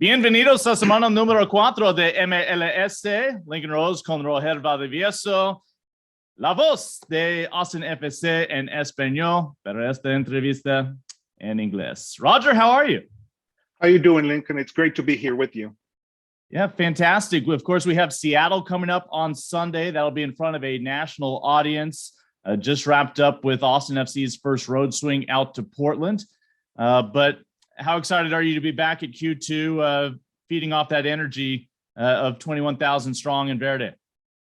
Bienvenidos a semana número 4 de MLS. Lincoln Rose con Roger Valdivieso. La voz de Austin FC en español, pero esta entrevista en inglés. Roger, how are you? How you doing, Lincoln? It's great to be here with you. Yeah, fantastic. Of course, we have Seattle coming up on Sunday. That'll be in front of a national audience. Just wrapped up with Austin FC's first road swing out to Portland. But how excited are you to be back at Q2, feeding off that energy of 21,000 strong in Verde?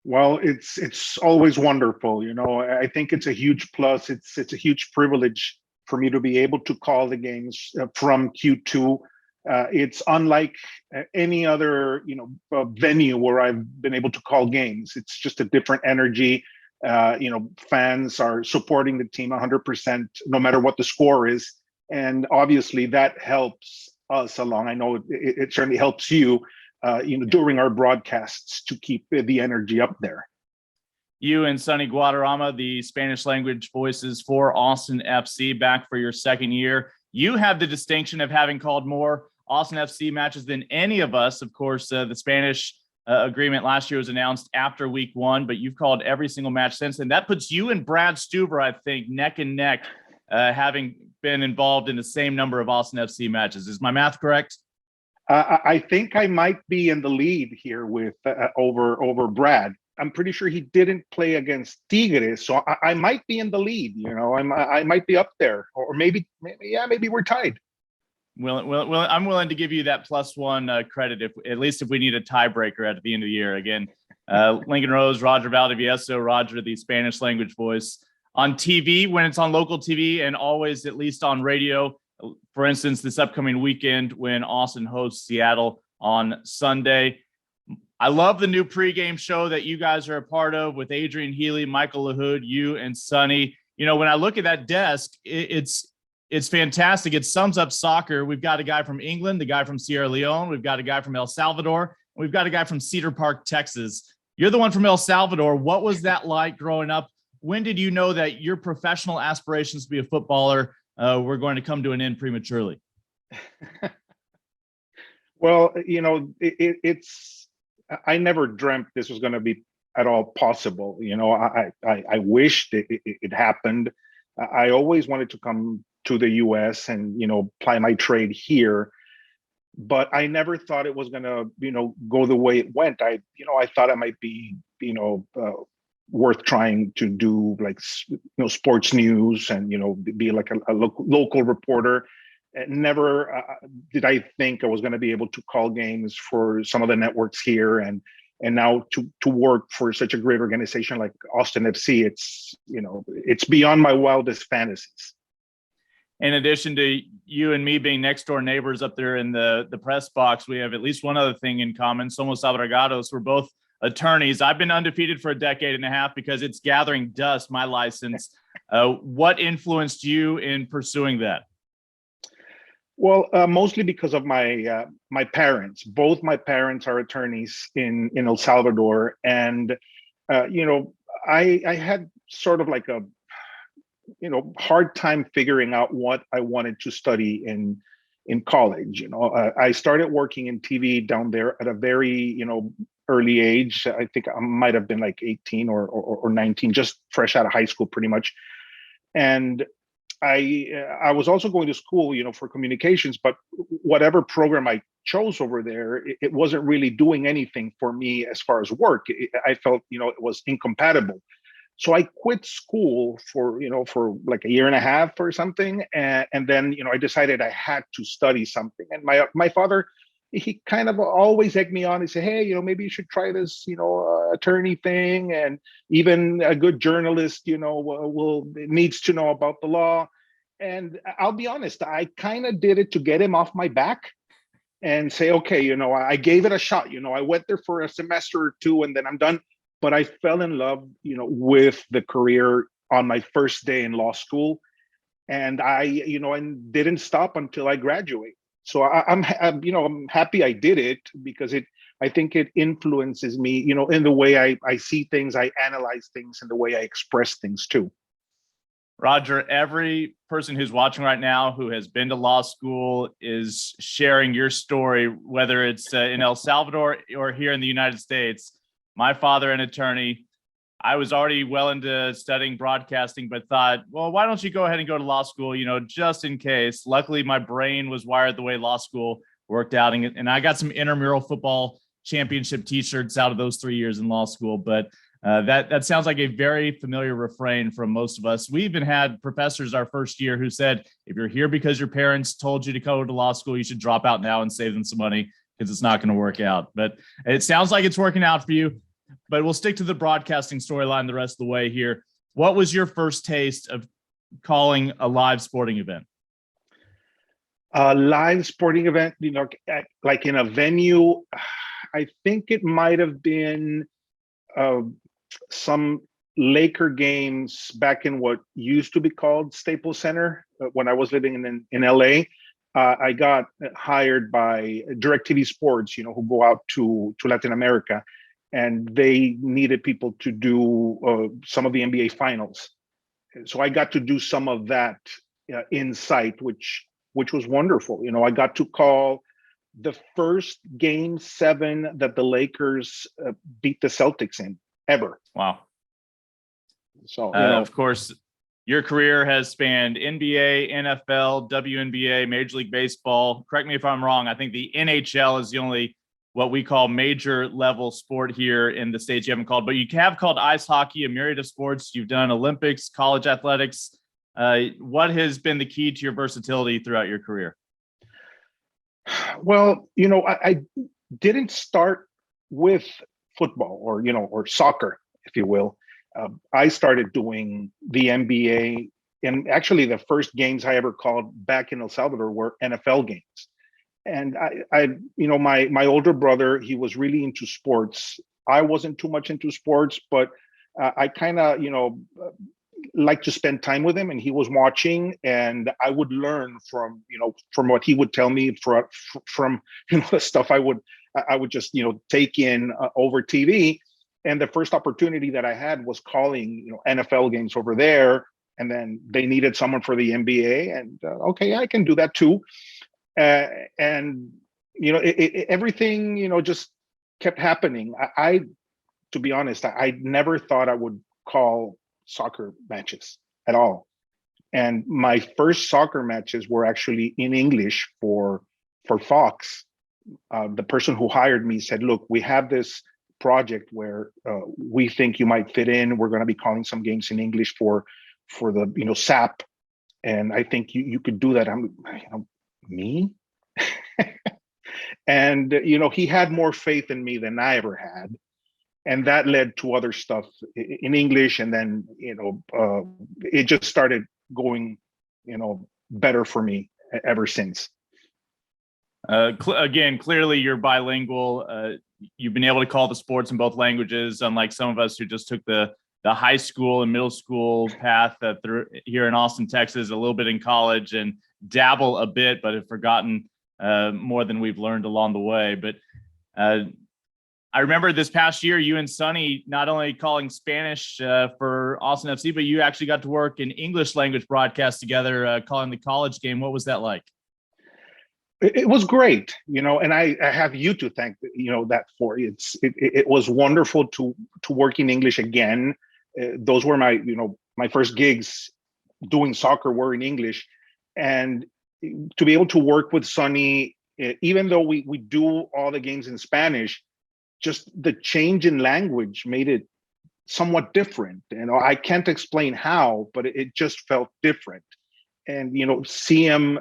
Well, it's always wonderful. You know, I think it's a huge plus. It's a huge privilege for me to be able to call the games from Q2. It's unlike any other, venue where I've been able to call games. It's just a different energy. Fans are supporting the team 100%, no matter what the score is. And obviously that helps us along. I know it certainly helps you, during our broadcasts to keep the energy up there. You and Sonny Guadarrama, the Spanish language voices for Austin FC, back for your second year. You have the distinction of having called more Austin FC matches than any of us. Of course, the Spanish agreement last year was announced after week 1, but you've called every single match since then. That puts you and Brad Stuber, I think, neck and neck, having been involved in the same number of Austin FC matches. Is my math correct? I think I might be in the lead here with over Brad. I'm pretty sure he didn't play against Tigres, so I might be in the lead. I might be up there, or maybe we're tied. Well, I'm willing to give you that +1 credit, if we need a tiebreaker at the end of the year. Again, Lincoln Rose, Roger Valdivieso, Roger, the Spanish language voice on TV when it's on local TV, and always at least on radio. For instance, this upcoming weekend when Austin hosts Seattle on Sunday. I love the new pregame show that you guys are a part of with Adrian Healy, Michael LaHood, you and Sonny. When I look at that desk, it's fantastic. It sums up soccer. We've got a guy from England, the guy from Sierra Leone. We've got a guy from El Salvador. We've got a guy from Cedar Park, Texas. You're the one from El Salvador. What was that like growing up? When did you know that your professional aspirations to be a footballer were going to come to an end prematurely? Well, I never dreamt this was going to be at all possible. I wished it happened. I always wanted to come to the US and, ply my trade here, but I never thought it was going to, go the way it went. I thought it might be, worth trying to do, like, sports news and, be like a local reporter. And never did I think I was going to be able to call games for some of the networks here, and now to work for such a great organization like Austin FC. It's beyond my wildest fantasies. In addition to you and me being next door neighbors up there in the press box, we have at least one other thing in common. Somos Abrogados. We're both attorneys. I've been undefeated for a decade and a half because it's gathering dust, my license. What influenced you in pursuing that? Well, mostly because of my parents. Both my parents are attorneys in El Salvador, and I had sort of like a hard time figuring out what I wanted to study in college. I started working in TV down there at a very early age. I think I might have been like 18 or 19, just fresh out of high school, pretty much, and I was also going to school, for communications, but whatever program I chose over there, it wasn't really doing anything for me as far as work. I felt, it was incompatible. So I quit school for like a year and a half or something. And then, I decided I had to study something. And my father, he kind of always egged me on. He said, hey, maybe you should try this, attorney thing. And even a good journalist, needs to know about the law. And I'll be honest, I kind of did it to get him off my back and say, okay, I gave it a shot. I went there for a semester or two and then I'm done. But I fell in love, with the career on my first day in law school. And I didn't stop until I graduated. So I'm happy I did it because I think it influences me, in the way I see things, I analyze things, and the way I express things too. Roger, every person who's watching right now who has been to law school is sharing your story, whether it's in El Salvador or here in the United States. My father, an attorney, I was already well into studying broadcasting, but thought, well, why don't you go ahead and go to law school, just in case. Luckily, my brain was wired the way law school worked out. And I got some intramural football championship t-shirts out of those 3 years in law school. But that sounds like a very familiar refrain from most of us. We even had professors our first year who said, if you're here because your parents told you to go to law school, you should drop out now and save them some money because it's not going to work out. But it sounds like it's working out for you. But we'll stick to the broadcasting storyline the rest of the way here. What was your first taste of calling a live sporting event? A live sporting event, like in a venue, I think it might have been some Laker games back in what used to be called Staples Center when I was living in LA. I got hired by DirecTV Sports, who go out to Latin America, and they needed people to do some of the NBA finals. So I got to do some of that in sight, which was wonderful. I got to call the first Game 7 that the Lakers beat the Celtics in ever. Wow. So, of course, your career has spanned NBA, NFL, WNBA, Major League Baseball. Correct me if I'm wrong. I think the NHL is the only what we call major level sport here in the States you haven't called, but you have called ice hockey, a myriad of sports. You've done Olympics, college athletics. What has been the key to your versatility throughout your career? Well, I didn't start with football or soccer, if you will. I started doing the NBA, and actually the first games I ever called back in El Salvador were NFL games. And my older brother, he was really into sports. I wasn't too much into sports, but I kind of, like to spend time with him, and he was watching, and I would learn from what he would tell me from the stuff I would just take in over TV. And the first opportunity that I had was calling NFL games over there, and then they needed someone for the NBA, and okay, I can do that too. And everything just kept happening. I to be honest, I never thought I would call soccer matches at all. And my first soccer matches were actually in English for Fox. The person who hired me said, look, we have this project where we think you might fit in. We're going to be calling some games in English for the SAP. And I think you could do that. I'm me? And he had more faith in me than I ever had. And that led to other stuff in English. And then, it just started going, better for me ever since. Again, clearly you're bilingual. You've been able to call the sports in both languages, unlike some of us who just took the high school and middle school path through here in Austin, Texas, a little bit in college, and dabble a bit, but have forgotten more than we've learned along the way. But I remember this past year, you and Sonny not only calling Spanish for Austin FC, but you actually got to work in English language broadcast together, calling the college game. What was that like? It was great, and I have you to thank, that for. It was wonderful to work in English again. Those were my first gigs doing soccer were in English, and to be able to work with Sonny, even though we do all the games in Spanish, just the change in language made it somewhat different. I can't explain how, but it just felt different. And see him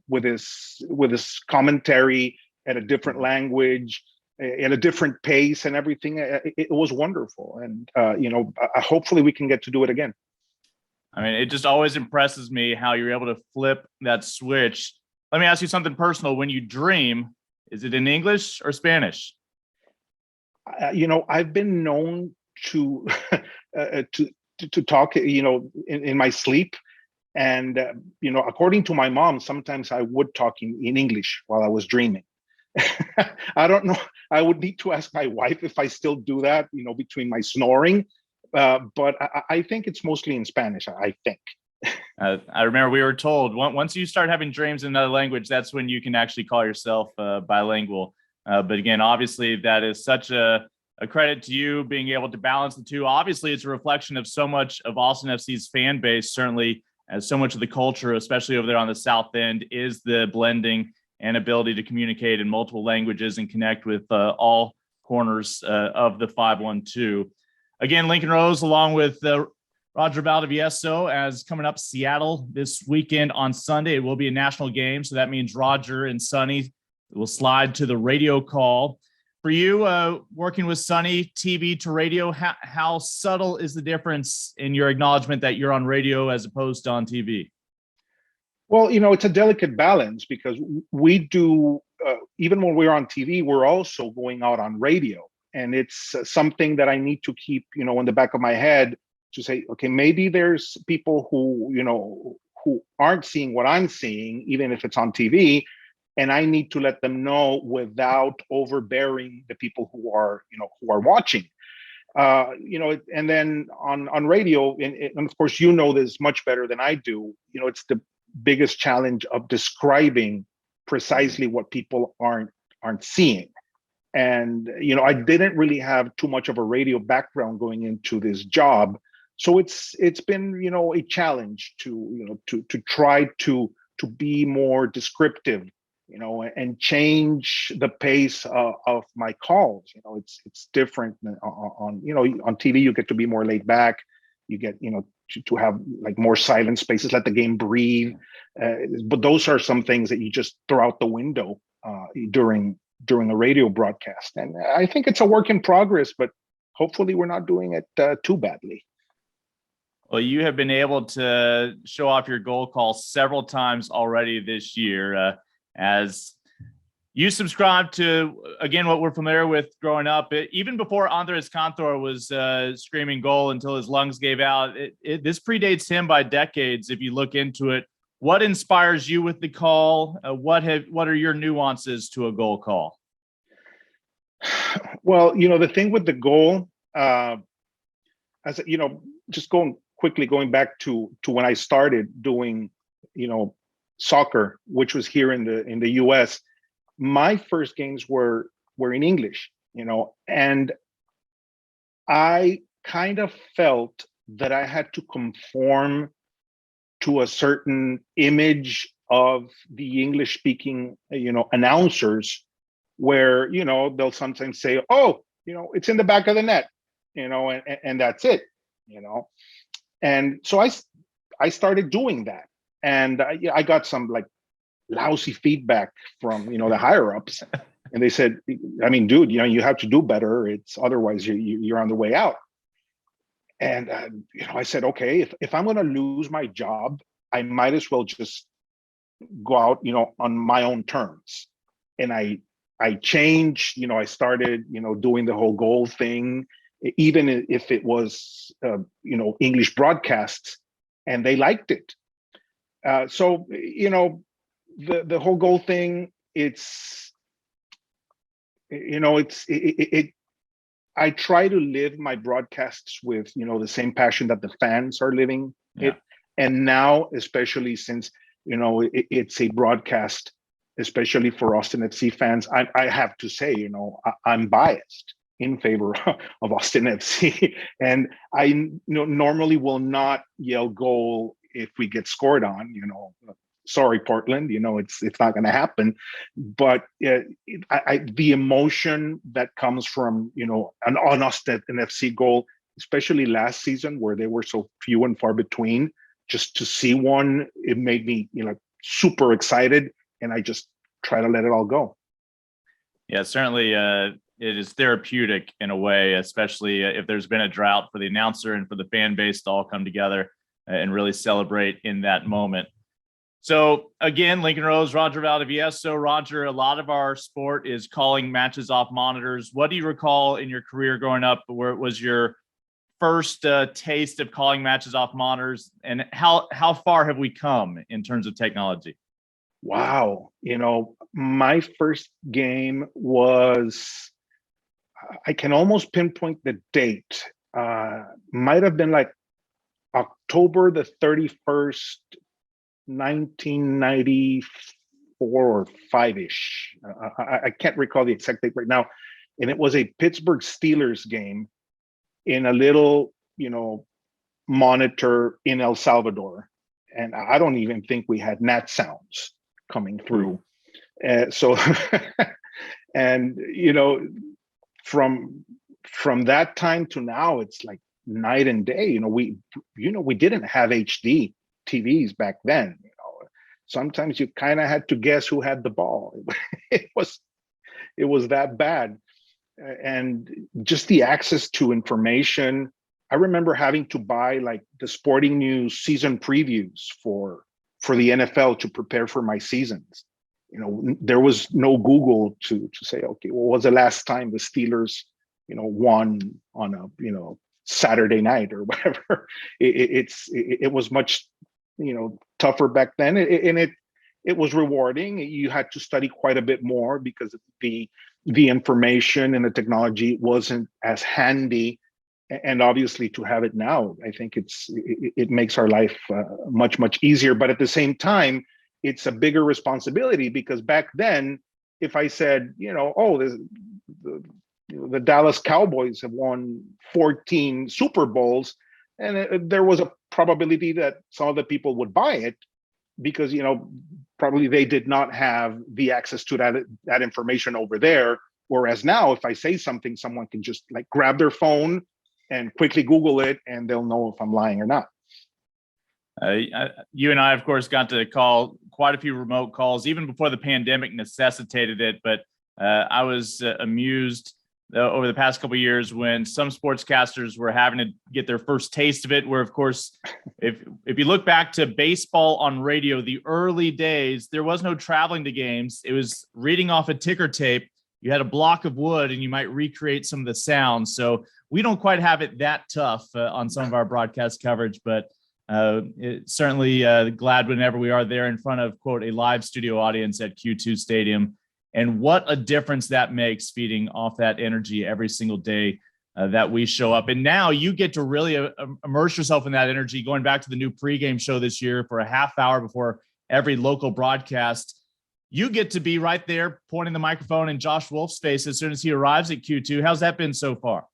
with his commentary at a different language, at a different pace and everything, it was wonderful. And hopefully we can get to do it again. I mean, it just always impresses me how you're able to flip that switch. Let me ask you something personal. When you dream, is it in English or Spanish? I've been known to talk in my sleep. And, according to my mom, sometimes I would talk in English while I was dreaming. I don't know. I would need to ask my wife if I still do that, between my snoring. but I think it's mostly in Spanish. I think. I remember we were told once you start having dreams in another language, that's when you can actually call yourself bilingual. But again, obviously, that is such a credit to you being able to balance the two. Obviously, it's a reflection of so much of Austin FC's fan base, certainly, as so much of the culture, especially over there on the South End, is the blending and ability to communicate in multiple languages and connect with all corners of the 512. Again, Lincoln Rose, along with Roger Valdivieso, as coming up Seattle this weekend on Sunday. It will be a national game, so that means Roger and Sonny will slide to the radio call. For you, working with Sonny, TV to radio, how subtle is the difference in your acknowledgement that you're on radio as opposed to on TV? Well, it's a delicate balance because we do, even when we're on TV, we're also going out on radio. And it's something that I need to keep, in the back of my head to say, okay, maybe there's people who aren't seeing what I'm seeing, even if it's on TV. And I need to let them know without overbearing the people who are watching. And then on radio, and of course, this much better than I do. It's the biggest challenge of describing precisely what people aren't seeing. And I didn't really have too much of a radio background going into this job, so it's been a challenge to try to be more descriptive, and change the pace of my calls. It's different on TV. You get to be more laid back. You get to have like more silent spaces, let the game breathe. But those are some things that you just throw out the window during a radio broadcast. And I think it's a work in progress, but hopefully we're not doing it too badly. Well, you have been able to show off your goal call several times already this year, as you subscribe to, again, what we're familiar with growing up. Even before Andres Cantor was screaming goal until his lungs gave out, this predates him by decades if you look into it. What inspires you with the call? What are your nuances to a goal call? Well, the thing with the goal, as just going back to when I started doing, soccer, which was here in the US, my first games were in English, and I kind of felt that I had to conform to a certain image of the English speaking, announcers, where, they'll sometimes say, oh, it's in the back of the net, and that's it, And so I started doing that. And I got some like lousy feedback from, the higher ups. And they said, I mean, dude, you have to do better. It's otherwise you're on the way out. And, I said, okay, if I'm going to lose my job, I might as well just go out, on my own terms. And I changed, I started, doing the whole goal thing, even if it was, English broadcasts, and they liked it. So, the whole goal thing, I try to live my broadcasts with, the same passion that the fans are living it. And now, especially since, it's a broadcast, especially for Austin FC fans, I have to say, I'm biased in favor of Austin FC. And I normally will not yell goal if we get scored on, sorry, Portland, it's not going to happen. But the emotion that comes from, an Austin FC goal, especially last season where they were so few and far between, just to see one, it made me, super excited, and I just try to let it all go. Yeah, certainly it is therapeutic in a way, especially if there's been a drought, for the announcer and for the fan base to all come together and really celebrate in that moment. So again, Lincoln Rose, Roger Valdivieso. Roger, a lot of our sport is calling matches off monitors. What do you recall in your career growing up where it was your first taste of calling matches off monitors, and how far have we come in terms of technology? Wow. My first game was, I can almost pinpoint the date. might have been like October the 31st, 1994 or 5-ish. I can't recall the exact date right now. And it was a Pittsburgh Steelers game in a little, monitor in El Salvador. And I don't even think we had nat sounds coming through. So, and, from that time to now, it's like night and day. We didn't have HD TVs back then. Sometimes you kind of had to guess who had the ball. It was that bad. And just the access to information. I remember having to buy like the Sporting News season previews for the NFL to prepare for my seasons. There was no Google to say, okay, what was the last time the Steelers, won on a, Saturday night or whatever. It was much, tougher back then, and it was rewarding. You had to study quite a bit more because the information and the technology wasn't as handy. And obviously, to have it now, I think it makes our life much easier. But at the same time, it's a bigger responsibility because back then, if I said, the Dallas Cowboys have won 14 Super Bowls, and there was a probability that some of the people would buy it because, probably they did not have the access to that information over there. Whereas now, if I say something, someone can just like grab their phone and quickly Google it, and they'll know if I'm lying or not. You and I, of course, got to call quite a few remote calls even before the pandemic necessitated it. But I was amused over the past couple of years when some sportscasters were having to get their first taste of it, where, of course, if you look back to baseball on radio, the early days, there was no traveling to games. It was reading off a ticker tape. You had a block of wood and you might recreate some of the sounds. So we don't quite have it that tough on some of our broadcast coverage, but certainly glad whenever we are there in front of, quote, a live studio audience at Q2 Stadium. And what a difference that makes, feeding off that energy every single day that we show up. And now you get to really immerse yourself in that energy, going back to the new pregame show this year for a half hour before every local broadcast. You get to be right there pointing the microphone in Josh Wolf's face as soon as he arrives at Q2. How's that been so far?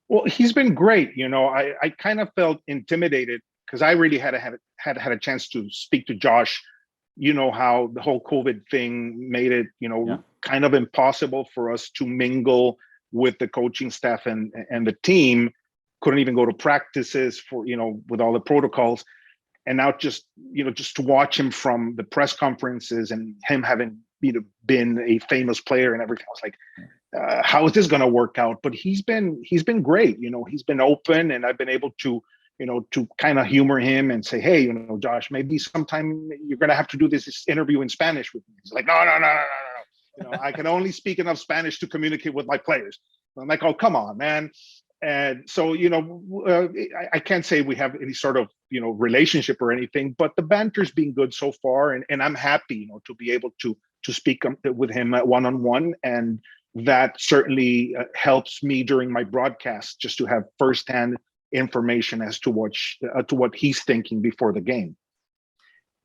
Well, he's been great. I kind of felt intimidated because I really had a chance to speak to Josh. How the whole COVID thing made it, kind of impossible for us to mingle with the coaching staff and the team. Couldn't even go to practices for, with all the protocols. And now just to watch him from the press conferences and him having, been a famous player and everything, I was like, how is this going to work out? But he's been great. He's been open, and I've been able to, to kind of humor him and say, hey, Josh, maybe sometime you're going to have to do this interview in Spanish with me. He's like, no. I can only speak enough Spanish to communicate with my players. I'm like, oh, come on, man. And so, I can't say we have any sort of, relationship or anything, but the banter's been good so far. And I'm happy, to be able to speak with him one-on-one. And that certainly helps me during my broadcast, just to have firsthand information as to what he's thinking before the game.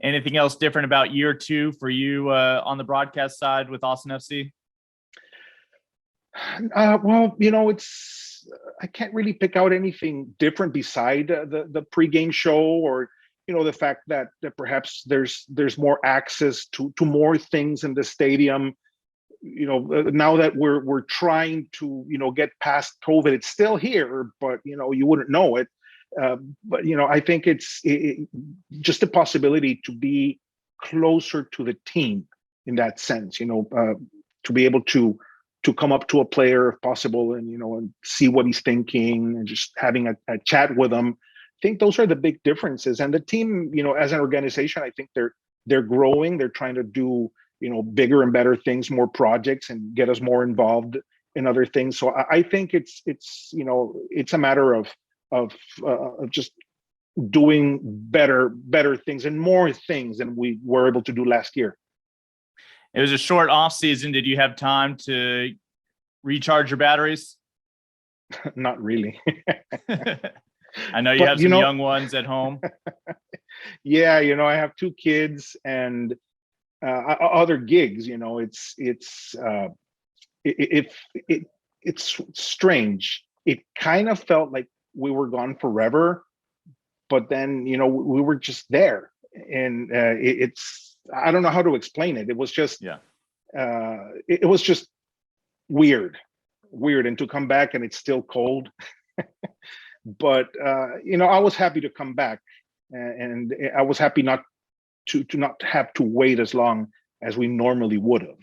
Anything else different about year two for you on the broadcast side with Austin FC? Well, I can't really pick out anything different beside the pregame show, or the fact that perhaps there's more access to more things in the stadium. Now that we're trying to get past COVID, it's still here, but you wouldn't know it. But I think it's just a possibility to be closer to the team in that sense. To be able to come up to a player if possible, and and see what he's thinking, and just having a chat with him. I think those are the big differences. And the team, as an organization, I think they're growing. They're trying to do bigger and better things, more projects, and get us more involved in other things. So I think it's a matter of just doing better things and more things than we were able to do last year. It was a short off season. Did you have time to recharge your batteries? Not really. I know you But, have some young ones at home. Yeah, I have two kids and other gigs. It's strange. It kind of felt like we were gone forever, but then we were just there, and I don't know how to explain it. It was just it was just weird, and to come back and it's still cold. But I was happy to come back, and I was happy not to not have to wait as long as we normally would have.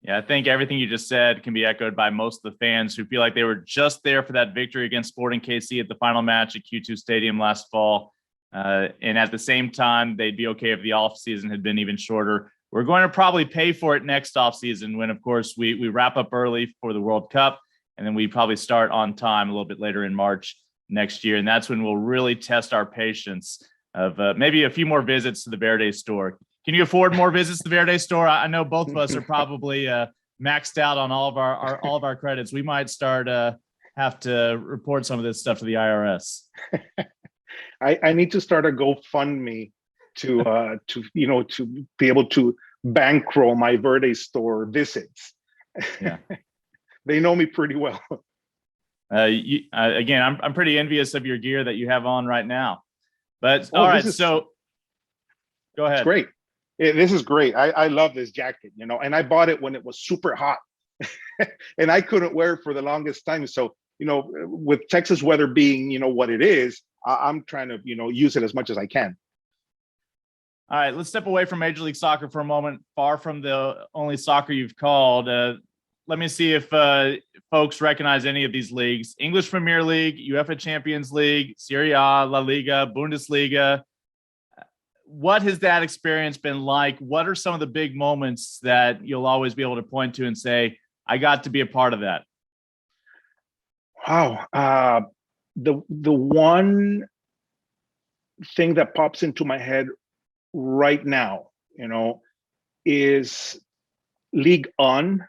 Yeah, I think everything you just said can be echoed by most of the fans who feel like they were just there for that victory against Sporting KC at the final match at Q2 Stadium last fall. And at the same time, they'd be okay if the offseason had been even shorter. We're going to probably pay for it next offseason when, of course, we wrap up early for the World Cup, and then we probably start on time a little bit later in March next year. And that's when we'll really test our patience of maybe a few more visits to the Verde store. Can you afford more visits to the Verde store? I know both of us are probably maxed out on all of our credits. We might start have to report some of this stuff to the IRS. I need to start a GoFundMe to be able to bankroll my Verde store visits. Yeah, they know me pretty well. Again, I'm pretty envious of your gear that you have on right now. But all right, so go ahead. It's great. This is great. I love this jacket, and I bought it when it was super hot and I couldn't wear it for the longest time. So, with Texas weather being, what it is, I'm trying to, use it as much as I can. All right, let's step away from Major League Soccer for a moment, far from the only soccer you've called. Let me see if folks recognize any of these leagues: English Premier League, UEFA Champions League, Serie A, La Liga, Bundesliga. What has that experience been like? What are some of the big moments that you'll always be able to point to and say, I got to be a part of that? Wow. The one thing that pops into my head right now, is League On.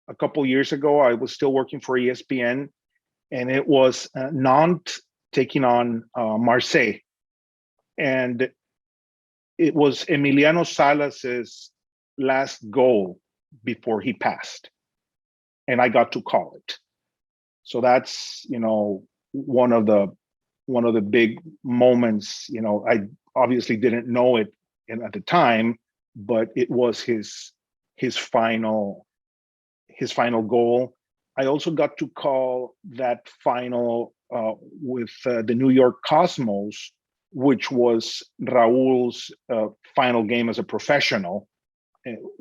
A couple years ago, I was still working for ESPN, and it was Nantes taking on Marseille. And it was Emiliano Salas's last goal before he passed, and I got to call it. So that's one of the big moments. I obviously didn't know it at the time, but it was his final goal. I also got to call that final with the New York Cosmos, which was Raul's final game as a professional.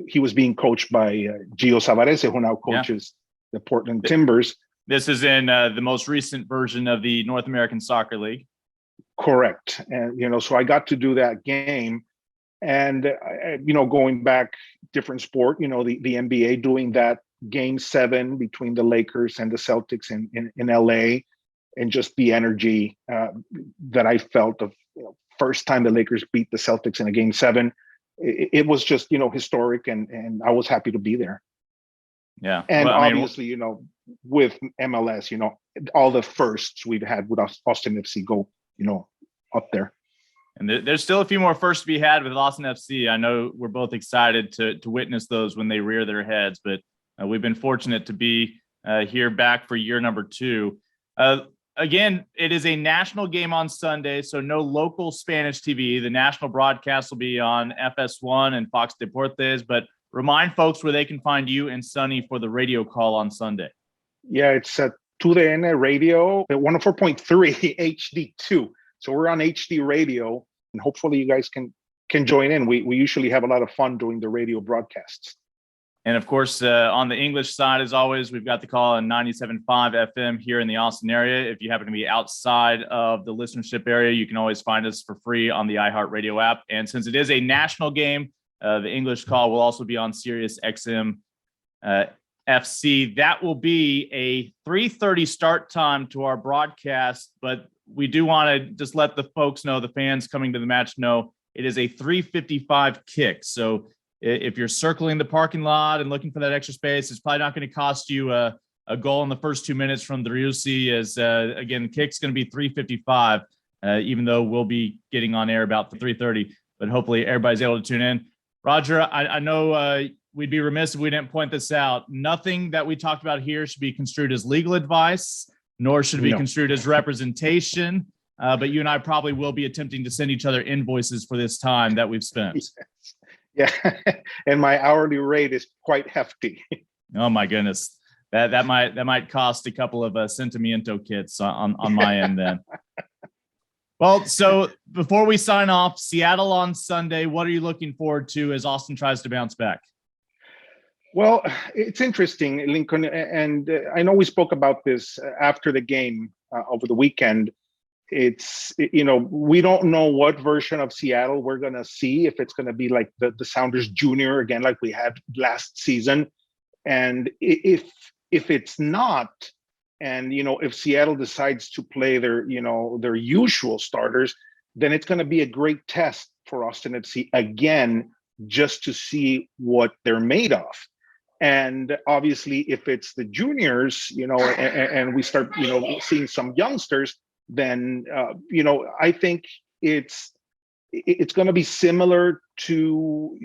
He was being coached by Gio Savarese, who now coaches the Portland Timbers. This is in the most recent version of the North American Soccer League. Correct. And, so I got to do that game. And, going back, different sport, the NBA doing that Game 7 between the Lakers and the Celtics in LA, and just the energy that I felt of first time the Lakers beat the Celtics in a Game 7. It was just, historic, and I was happy to be there. Yeah. And obviously, with MLS, all the firsts we've had with Austin FC go, up there. And there's still a few more firsts to be had with Austin FC. I know we're both excited to witness those when they rear their heads, but we've been fortunate to be here back for year number 2. Again, it is a national game on Sunday, so no local Spanish TV. The national broadcast will be on FS1 and Fox Deportes, but remind folks where they can find you and Sonny for the radio call on Sunday. Yeah, it's at 2DN Radio at 104.3 HD2. So we're on HD radio, and hopefully you guys can join in. We usually have a lot of fun doing the radio broadcasts. And of course, on the English side, as always, we've got the call on 97.5 FM here in the Austin area. If you happen to be outside of the listenership area, you can always find us for free on the iHeartRadio app. And since it is a national game, the English call will also be on Sirius XM FC. That will be a 3:30 start time to our broadcast, but we do want to just let the folks know, the fans coming to the match know, it is a 3:55 kick. So if you're circling the parking lot and looking for that extra space, it's probably not going to cost you a goal in the first 2 minutes from Driussi. As again, the kick's going to be 3:55, even though we'll be getting on air about 3:30. But hopefully everybody's able to tune in. Roger, I know we'd be remiss if we didn't point this out. Nothing that we talked about here should be construed as legal advice, nor should it be construed as representation. But you and I probably will be attempting to send each other invoices for this time that we've spent. Yes. Yeah, and my hourly rate is quite hefty. Oh my goodness, that might cost a couple of Sentimiento kits on my end then. Well, so before we sign off, Seattle on Sunday, what are you looking forward to as Austin tries to bounce back? Well, it's interesting, Lincoln, and I know we spoke about this after the game over the weekend. It's, we don't know what version of Seattle we're going to see, if it's going to be like the Sounders Junior again, like we had last season. And if it's not, and, if Seattle decides to play their usual starters, then it's going to be a great test for Austin FC again, just to see what they're made of. And obviously, if it's the juniors, and we start, seeing some youngsters, then, I think it's going to be similar to,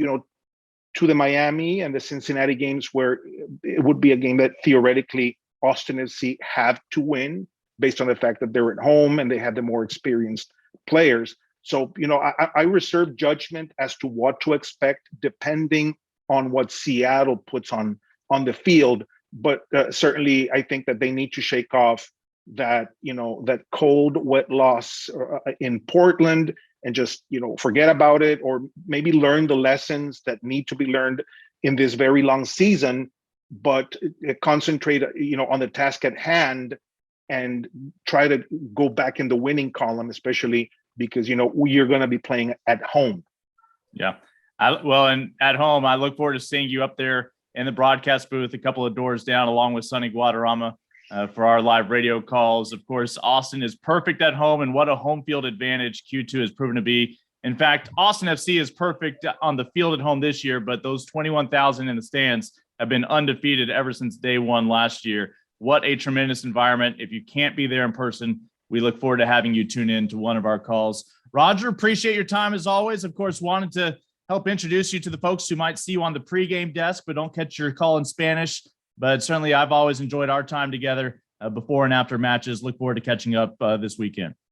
to the Miami and the Cincinnati games, where it would be a game that theoretically Austin FC have to win based on the fact that they're at home and they have the more experienced players. So, I reserve judgment as to what to expect depending on what Seattle puts on the field. But certainly I think that they need to shake off that, that cold, wet loss in Portland and just, forget about it, or maybe learn the lessons that need to be learned in this very long season, but concentrate, on the task at hand and try to go back in the winning column, especially because, you're going to be playing at home. Yeah. And at home, I look forward to seeing you up there in the broadcast booth, a couple of doors down, along with Sonny Guadarrama for our live radio calls. Of course, Austin is perfect at home, and what a home field advantage Q2 has proven to be. In fact, Austin FC is perfect on the field at home this year, but those 21,000 in the stands have been undefeated ever since day one last year. What a tremendous environment. If you can't be there in person, we look forward to having you tune in to one of our calls. Roger, appreciate your time as always. Of course, wanted to help introduce you to the folks who might see you on the pregame desk, but don't catch your call in Spanish. But certainly I've always enjoyed our time together before and after matches. Look forward to catching up this weekend.